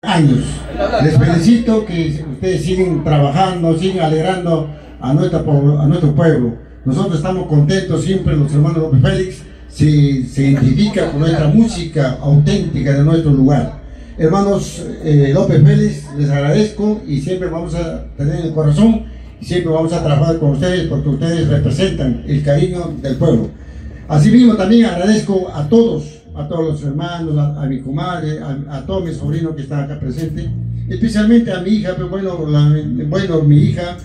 años. Les felicito que ustedes siguen trabajando, siguen alegrando a nuestro pueblo. Nosotros estamos contentos siempre, los hermanos López Félix se identifica con nuestra música auténtica de nuestro lugar. Hermanos López Félix, les agradezco y siempre vamos a tener en el corazón y siempre vamos a trabajar con ustedes porque ustedes representan el cariño del pueblo. Asimismo también agradezco a todos los hermanos, a mi comadre, a todos mis sobrinos que están acá presentes, especialmente a mi hija, pero bueno, mi hija.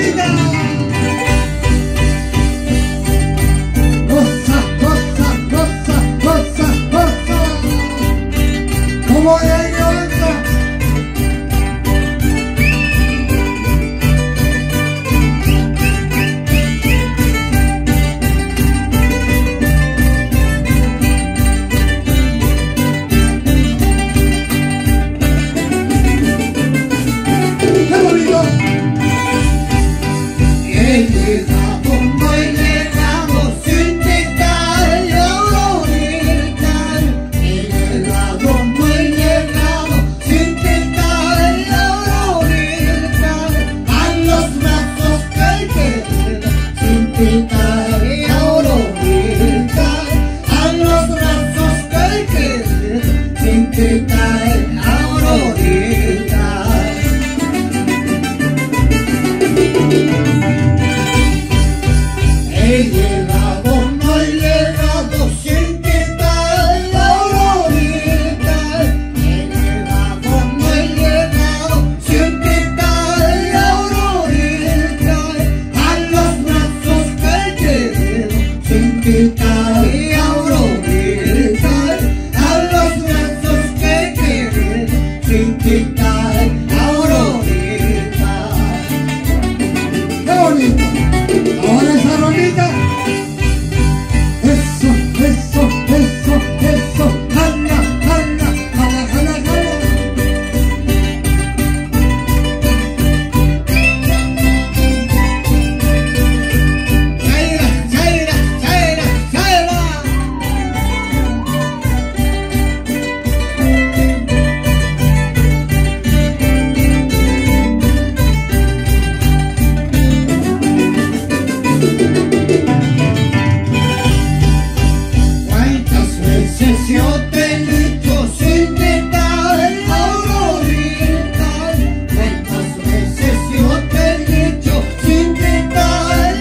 Saludita. Goza, goza, goza, goza, goza. ¿Cómo es ahí, goza? ¡Qué bonito! He llegado, no he llegado, sin gritar y gritar. He llegado, no he llegado, sin gritar y gritar. A los brazos que quedan, sin gritar y gritar. A los brazos que quedan, sin gritar y gritar. He llegado, no he llegado, sin gritar y gritar. He llegado, no he llegado, sin gritar y gritar. A los brazos que quedan, sin gritar y gritar. A los brazos que quedan, sin gritar y gritar. ¡Qué bonito! Ahora esa rolita. Eso, eso, eso, eso. Jala, jala, jala, jala, jala. Chaira, chaira, chaira, chaira. ¿Cuántas veces yo te he dicho sin gritar y gritar? ¿Cuántas veces yo te he dicho sin gritar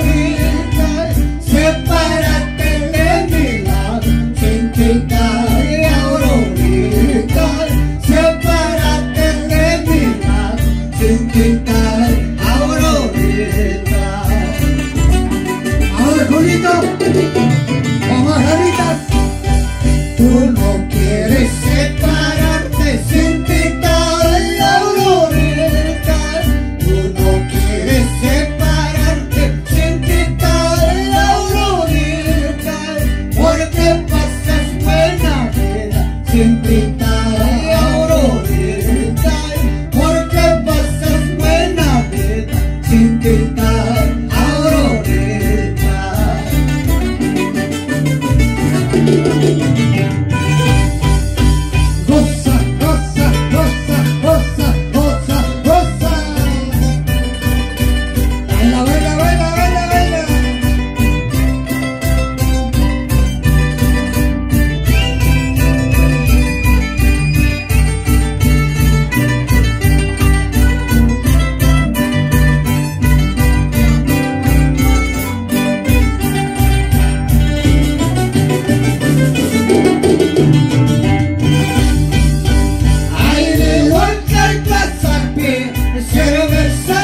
y gritar? Sepárate de mi lado, sin gritar y gritar. Sepárate de mi lado, sin gritar y gritar. Ahora, Julito. Vamos, Janitas. Tú no quieres separarte sin gritar y gritar. Tú no quieres separarte sin gritar y gritar. Porque pasas buena vida sin gritar y gritar. Porque pasas buena vida sin gritar y gritar. Goza, goza, goza, goza, goza, goza. Baila, baila, baila, baila, baila. Ay, levanta el pasapié, cerveza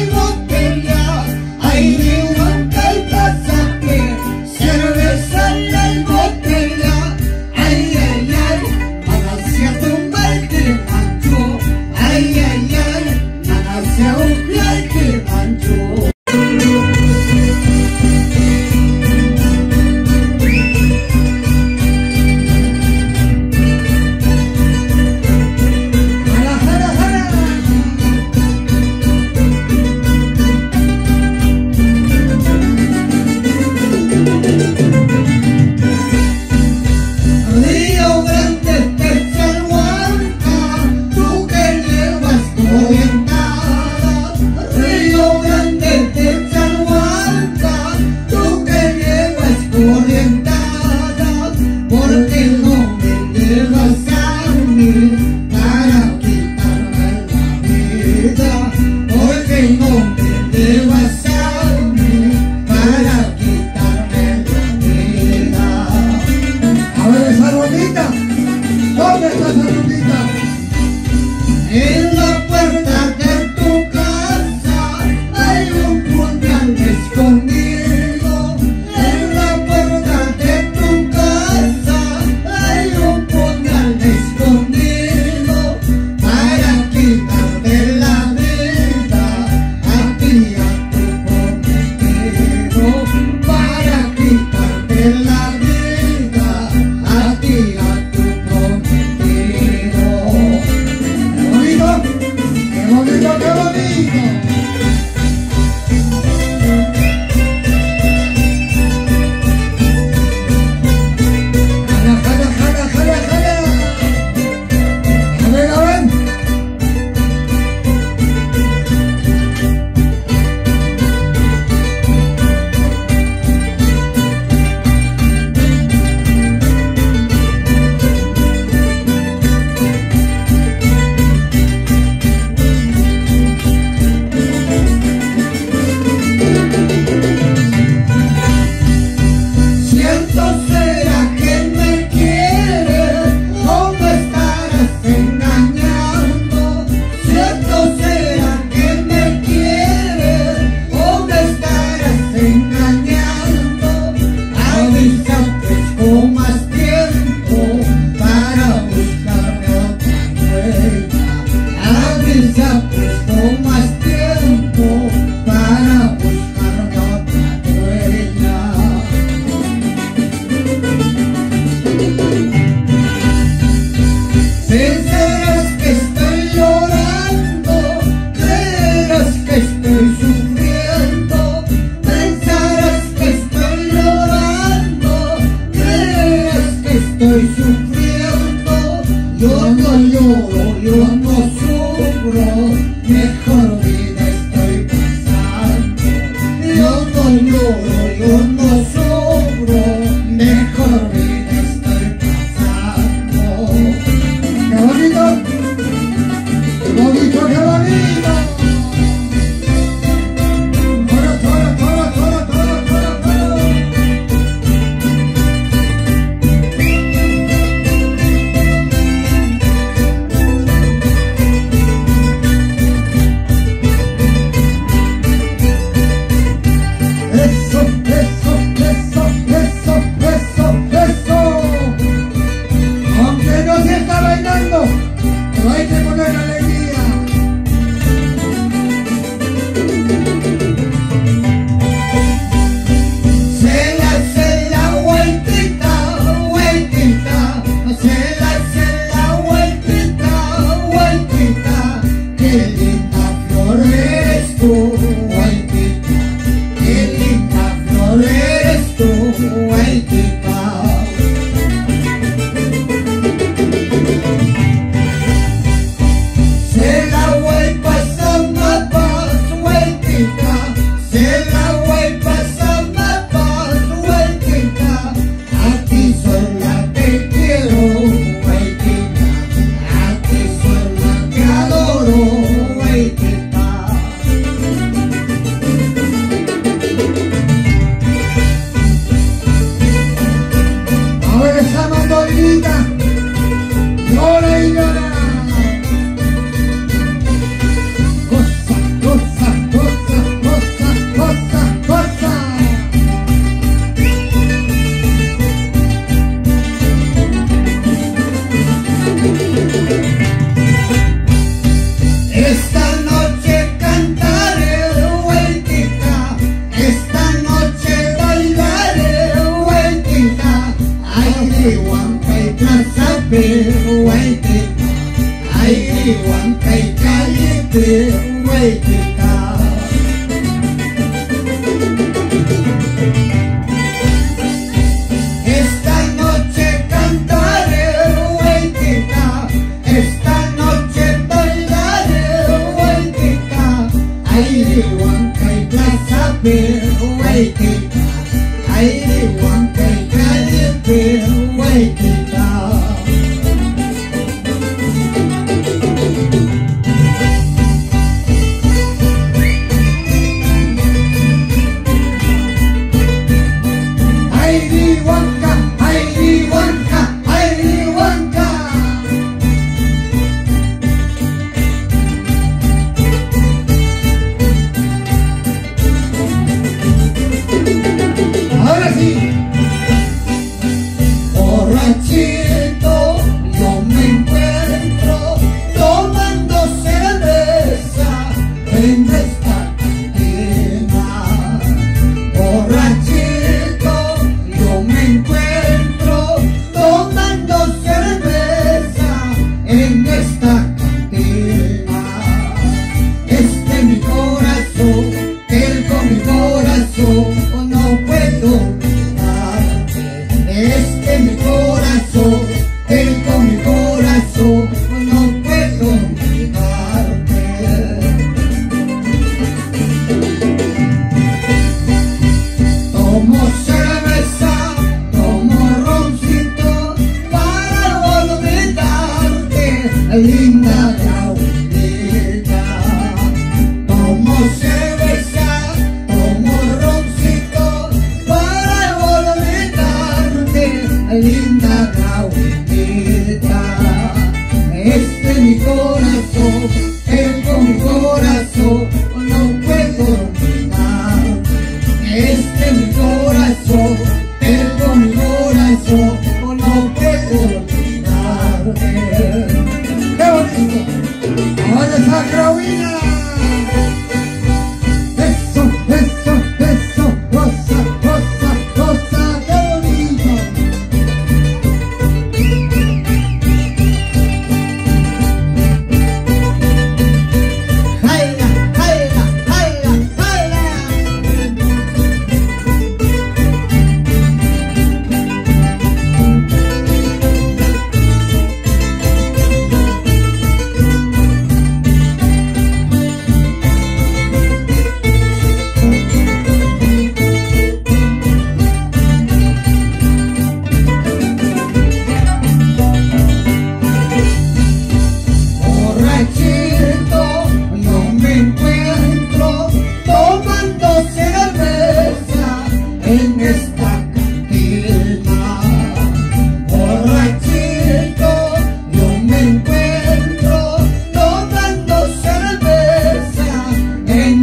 y botella. Ay, levanta el pasapié, cerveza y botella. Ay, ay, ay, Malasia tumba que manchó. Ay, ay, ay, Malasia un que manchó. Jala, jala, jala. Río Grande te salvaca, tú que llevas orientada. Río Grande te salvaca, tú que llevas orientada. Porque no me llevas a mí para quitarme la vida. Porque no me llevas a mí para quitarme la vida. A ver esa rolita. ¿Dónde está esa rolita? En la puerta de tu casa tengo más tiempo para buscar otra dueña. Pensarás que estoy llorando, creerás que estoy sufriendo. Pensarás que estoy llorando, creerás que estoy sufriendo. Yo no lloro, yo no sufro, mejor vida estoy pasando. Yo no lloro, yo no sufro, mejor vida estoy pasando. ¡Qué bonito! ¡Qué bonito, qué bonito! ¡Toro, toro, toro, toro, toro, toro, toro! ¡Eso, eso, eso, eso, eso, eso! Aunque no se está bailando, pero hay que poner alegría. Se la vueltita, vueltita, se la vueltita, vueltita. Qué linda flor eres tú, vueltita. Qué linda flor eres tú, vueltita. Se la voy pasando paz, vueltita. Se la voy pasando paz, vueltita. A ti sola te quiero, vueltita. A ti sola te adoro, vueltita. Ahora esa mandolita llora y llora. Cosa, cosa, cosa, cosa, cosa, cosa. Esta noche cantaré, vueltita. Esta noche bailaré, vueltita. Ay, de Huanca y Plaza Pero, vueltita. Ay, de Huanca y Calle, vueltita. Esta noche cantaré, vueltita. Esta noche bailaré, vueltita. Ay, de Huanca y Plaza Pero, vueltita. Ay, de Huanca y Calle, vueltita. Ay, de Huanca, ay, de Huanca, ay, de Huanca. Ahora sí.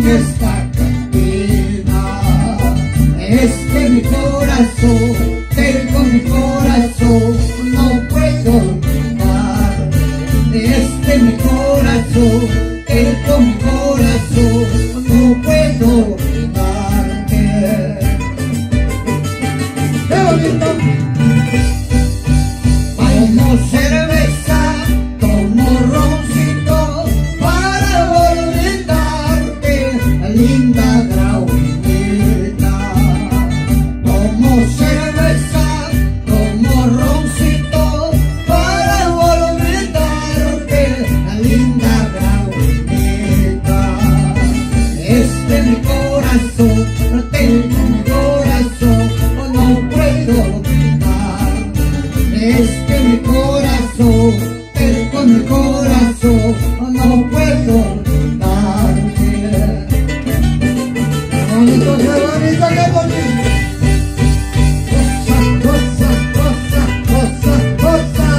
esta cantina. Es que mi corazón, con mi corazón, no puedo olvidar. Es que mi corazón, con mi corazón, no puedo olvidarte. ¡Qué bonito! Tomo cerveza, tomo roncito para olvidarte, linda Graulita. Tomo cerveza, tomo roncito para olvidarte, linda Graulita. Este mi corazón, tengo mi corazón, no puedo olvidar. Este mi corazón, con mi corazón, no puedo olvidarte. ¡Qué bonito, qué bonito, qué bonito! Cosa, cosa, cosa, cosa, cosa.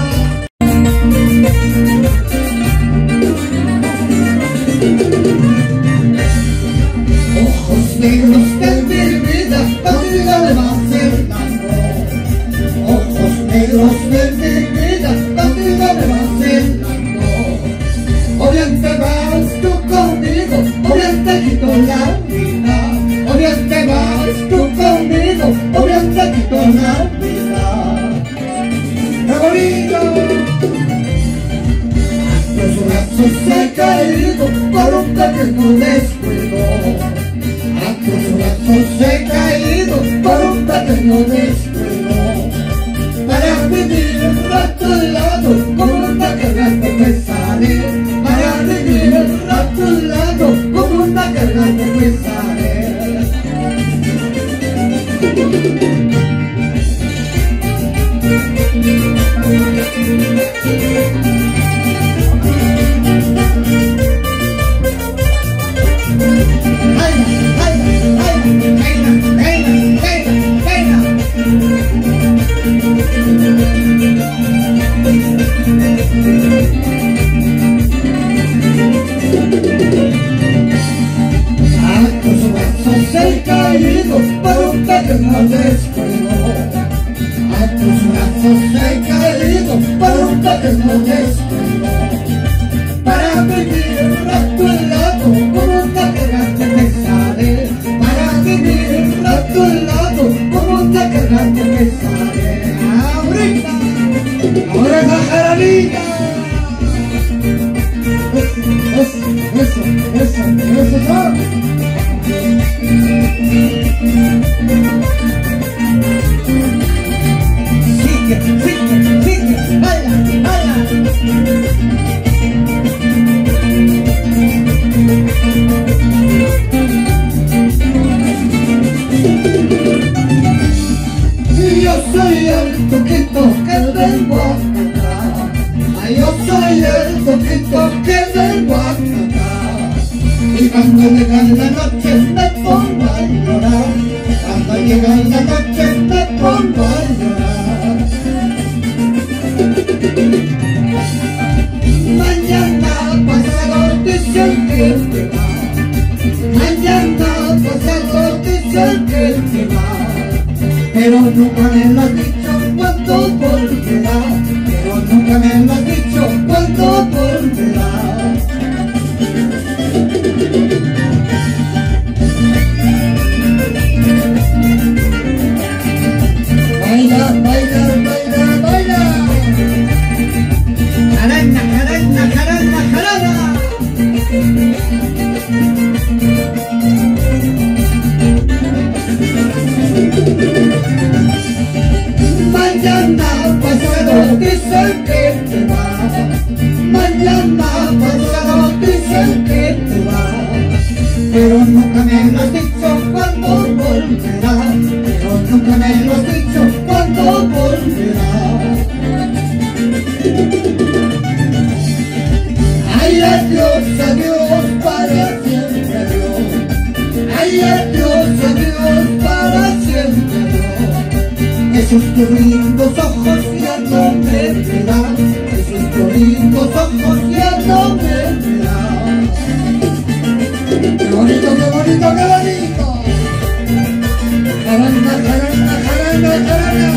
Ojos negros de mi vida, la vida me va a hacer daño. Ojos negros de mi vida, la vida me va a hacer daño. O bien te vas tú conmigo, o bien te quito la vida. O bien te vas tú conmigo, o bien te quito la vida. ¡Qué bonito! Los brazos he caído por un pequeño descuido. A tus brazos he caído por un pequeño descuido. Para vivir a tu lado como una carga que me sale. Para vivir a tu lado como una carga que me sale. He caído por un pequeño descuido. A tus brazos he caído por un pequeño descuido. Para vivir a tu lado como una carga que me sale. Para vivir a tu lado como una carga que me sale. ¡Ahorita! ¡Ahora esa jarabita! Eso. Sigue, baila. Yo soy el toquito que vengo a cantar. Yo soy el toquito que vengo a cantar. Y cuando llega la noche me pongo a llorar. Cuando llega la noche me pongo a llorar. Mañana pasado dicen que te va. Mañana pasado dicen que te va. Pero nunca me lo has dicho cuándo volverá. Pero nunca me lo has dicho cuándo volverá. Baila, baila, baila, baila. Jarana, jarana, jarana, jarana. Mañana pasado dicen que te va. Mañana pasado dicen que te va. Pero nunca me lo has dicho cuándo volverá. Pero nunca me lo has dicho cuándo volverá. Ay, adiós, adiós, para siempre adiós. Ay, adiós, adiós, para siempre adiós. Esos tus lindos ojos ya no me verán. Esos tus lindos ojos ya no me verán. Qué bonito. bonito, qué bonito. Jarana, jarana, jarana, jarana.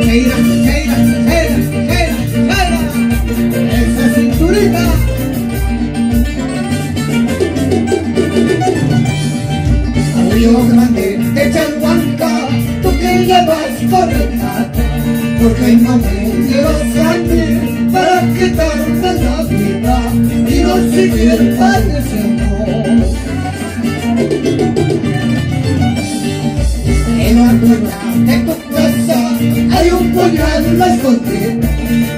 Cheira, cheira, cheira, cheira, cheira. Esa cinturita. Arroyo grande de Chalhuanca, tú que llevas correcata, porque no me quiero salir para quitarme la vida y no seguir padeciendo. En la puerta de tu casa hay un puñal escondido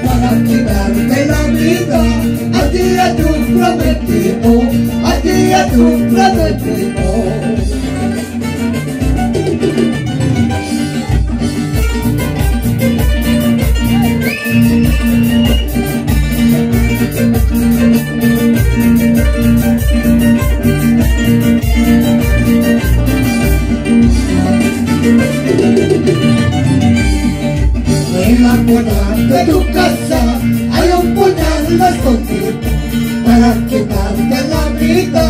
para quitarte la vida a ti y a tu prometido, a ti y a tu prometido. En la puerta de tu casa hay un puñal escondido para quitarte la vida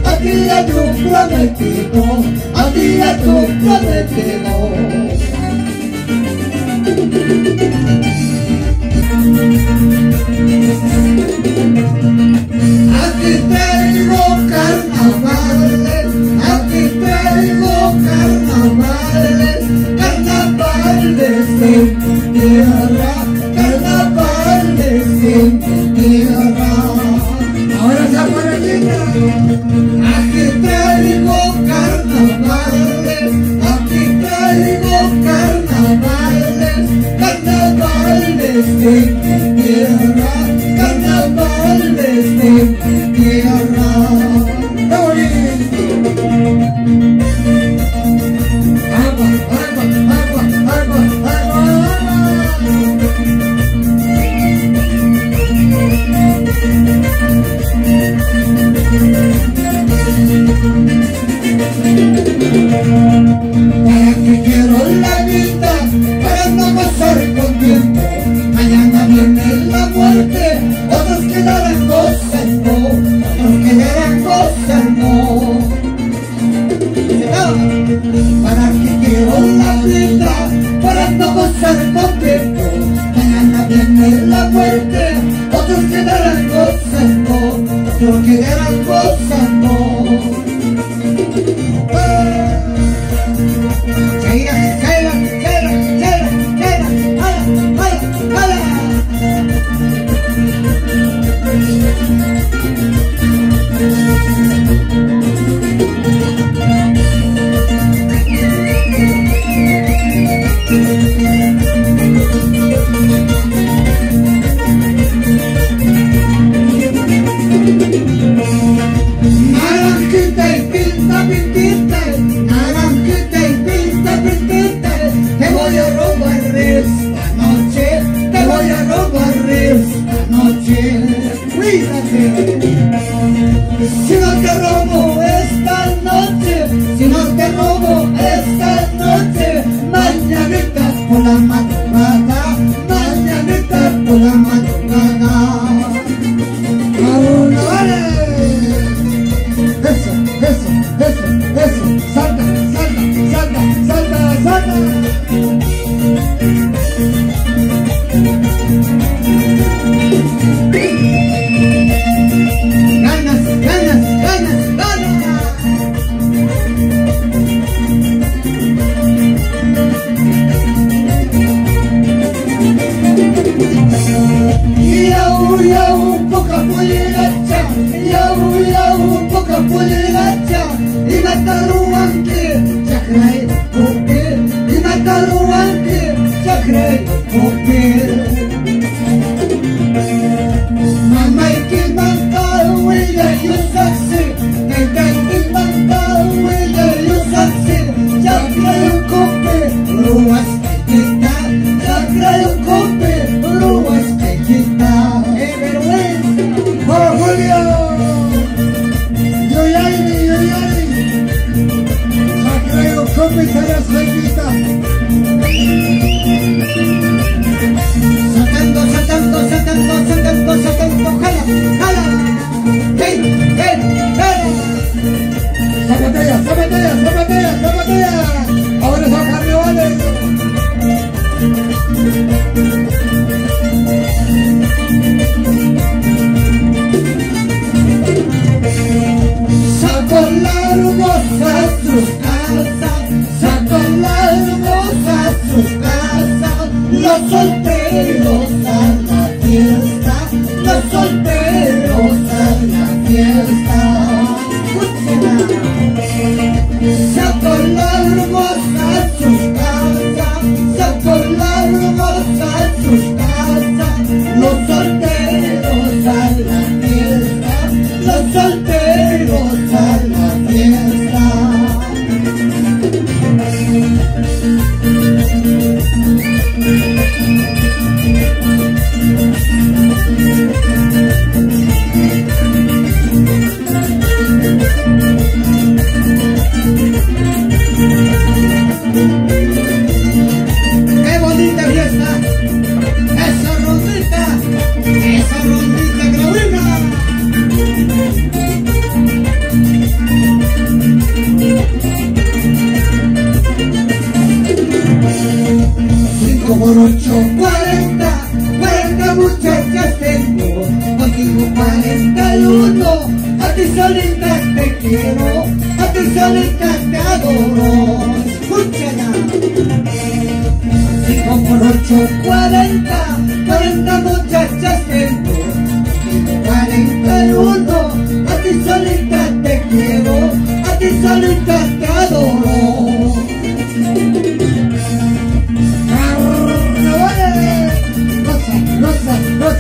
a ti y a tu prometido, a ti y a tu prometido. Aquí traigo carnavales, aquí traigo carnavales, carnavales de mi tierra, carnavales de mi tierra. Ahora se aparecita. Aquí traigo carnavales, aquí traigo carnavales, carnavales de mi tierra, carnavales de mi tierra. Agua, agua, agua, agua, agua, ¿para qué quiero la vida? Para no pasar con tiempo. Mañana viene la muerte, otros quedarán gozando, otros quedarán gozando. ¿Para qué quiero la vida? Para no gozar con tiempo. Mañana viene la muerte, otros quedarán gozando, otros quedarán gozando. Cheira, cheira, cheira, cheira, cheira, jala, jala, jala. Naranjita y pinta, pintita, naranjita y pinta, pintita, te voy a robar esta noche, te voy a robar esta noche. Cuídate. Si no te robo esta noche, si no te robo esta noche, mañanita por la madrugada, mañanita por la madrugada. ¡Ahora vale! Eso, eso, eso, eso, salta, salta, salta, salta, salta. Ganas, ganas, ganas, ganas. Yau, poca puligacha, yau, poca puligacha, y mataruanke, chakrai, kope, y mataruanke, chakrai, kope. Mama iki manta, willa, you saksi, nega iki manta, willa, you saksi, chakrai, kope, ruas, kita, chakrai, kope, ruas, kita. ¡Oh, Julio! ¡Yo Sacreo, cómete las revistas.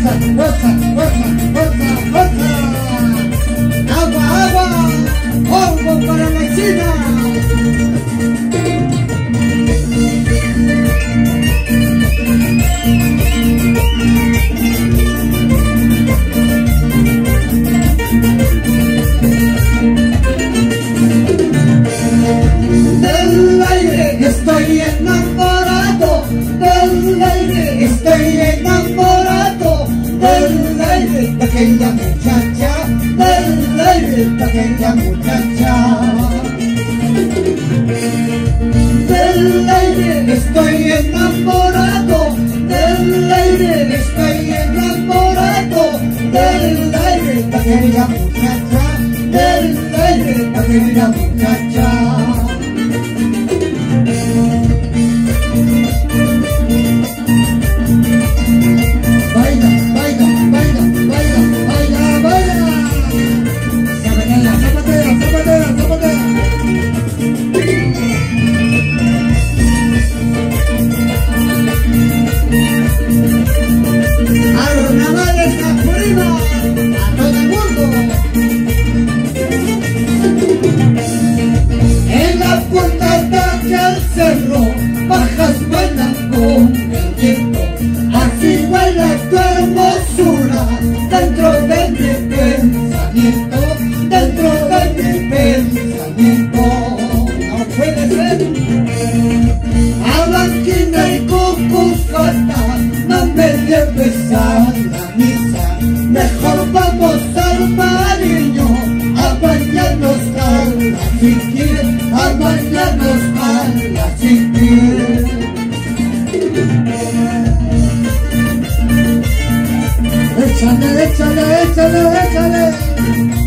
fuerza, fuerza, fuerza, fuerza, fuerza. Agua, agua, polvo para la China. Del aire estoy enamorado, del aire estoy enamorado, del aire pequeña muchacha, del aire pequeña muchacha. Del aire estoy enamorado, del aire estoy enamorado, del aire pequeña muchacha, del aire pequeña muchacha. Baila, baila, baila, baila, baila, baila. Zapatea, zapatea, zapatea, zapatea. A los navales arriba, a todo el mundo. En la puerta de aquel cerro, bajas bailan con el viento. Así baila tu hermosura dentro de mi pensamiento, dentro de mi pensamiento. No puede ser. A Blanquina y Cucuzata, no me lleves a la misa. Mejor vamos al Mariño a bañarnos a la chiquil, a bañarnos a la chiquil. Échale, échale, échale, échale.